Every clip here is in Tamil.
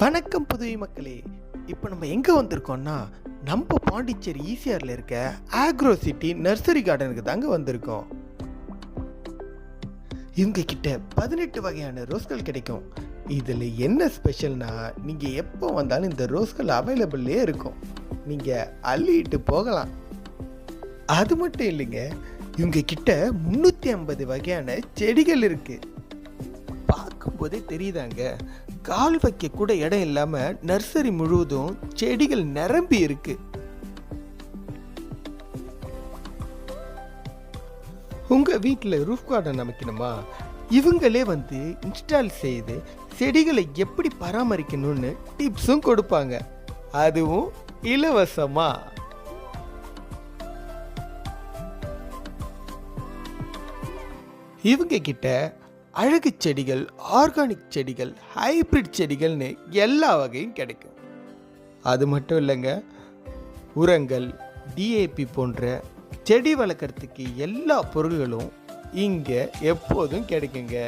வணக்கம் புதுவை மக்களே. இப்போ நம்ம எங்கே வந்திருக்கோம்னா, நம்ம பாண்டிச்சேரி ஈசிஆரில் இருக்க ஆக்ரோ சிட்டி நர்சரி கார்டனுக்கு தாங்க வந்திருக்கோம். இவங்க கிட்ட 18 வகையான ரோஸ்கள் கிடைக்கும். இதில் என்ன ஸ்பெஷல்னா, நீங்கள் எப்போ வந்தாலும் இந்த ரோஸ்கள் அவைலபிள்லே இருக்கும். நீங்கள் அள்ளிட்டு போகலாம். அது மட்டும் இல்லைங்க, இவங்க கிட்ட 350 வகையான செடிகள் இருக்குது. பார்க்கும்போதே தெரியுதாங்க, கால் வைக்க கூட இடம் இல்லாம நர்சரி முழுவதும் செடிகள் நிரம்பி இருக்கு. உங்க வீட்டில் ரூஃப் கார்டன் அமைக்கணுமா? இவங்களே வந்து இன்ஸ்டால் செய்து செடிகளை எப்படி பராமரிக்கணும்னு டிப்ஸும் கொடுப்பாங்க, அதுவும் இலவசமா. இவங்க கிட்ட அழகு செடிகள், ஆர்கானிக் செடிகள், ஹைபிரிட் செடிகள்னு எல்லா வகையும் கிடைக்கும். அது மட்டும் இல்லைங்க, உரங்கள், டிஏபி போன்ற செடி வளர்க்குறதுக்கு எல்லா பொருள்களும் இங்கே எப்போதும் கிடைக்குங்க.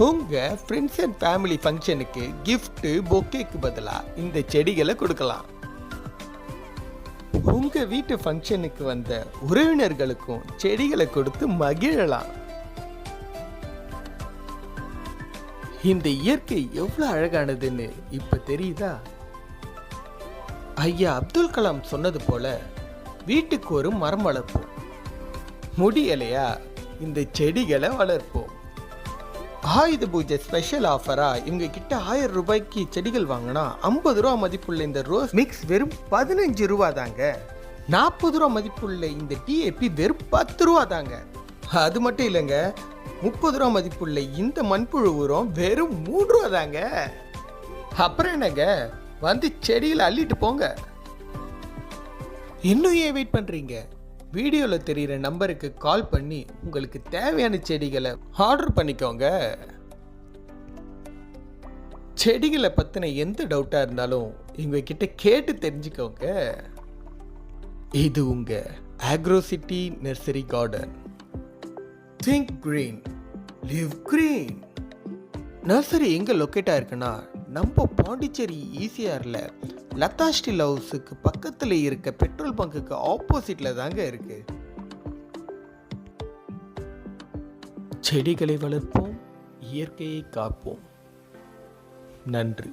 உங்கள் ஃப்ரெண்ட்ஸ் அண்ட் ஃபேமிலி ஃபங்க்ஷனுக்கு கிஃப்ட்டு, பொக்கேக்கு பதிலாக இந்த செடிகளை கொடுக்கலாம். உங்க வீட்டு ஃபங்க்ஷனுக்கு வந்த உறவினர்களுக்கும் செடிகளை கொடுத்து மகிழலாம். இந்த இயற்கை எவ்வளவு அழகானதுன்னு இப்ப தெரியுதா? ஐயா அப்துல் கலாம் சொன்னது போல, வீட்டுக்கு ஒரு மரம் வளர்ப்போம், முடியலையா இந்த செடிகளை வளர்ப்போம். ஆயுத பூஜை ஸ்பெஷல் ஆஃபரா இவங்க கிட்ட 1000 ரூபாய்க்கு செடிகள் வாங்கினா 50 ரூபா மதிப்புள்ள இந்த ரோஸ் மிக்ஸ் வெறும் 15 ரூபா தாங்க. 40 ரூபா மதிப்புள்ள இந்த டிஏபி வெறும் 10 ரூபா தாங்க. அது மட்டும் இல்லைங்க, 30 ரூபா மதிப்புள்ள இந்த மண்புழு உரம் வெறும் 3 ரூபா தாங்க. அப்புறம் என்னங்க, வந்து செடிகளை அள்ளிட்டு போங்க. இன்னும் ஏன் வெயிட் பண்றீங்க? வீடியோவில் தெரிகிற நம்பருக்கு கால் பண்ணி உங்களுக்கு தேவையான செடிகளை ஆர்டர் பண்ணிக்கோங்க. செடிகளை பற்றின எந்த டவுட்டாக இருந்தாலும் இவங்க கிட்ட கேட்டு தெரிஞ்சுக்கோங்க. இது உங்க agro city nursery garden. Think green, live green. Nursery எங்கே லொக்கேட்டாக இருக்குன்னா, நம்ம பாண்டிச்சேரி ஈசிஆரில் லதா ஸ்டீல் ஹவுஸுக்கு பக்கத்தில் இருக்க பெட்ரோல் பங்குக்கு ஆப்போசிட்டில் தாங்க இருக்கு. செடிகளை வளர்ப்போம், இயற்கையை காப்போம். நன்றி.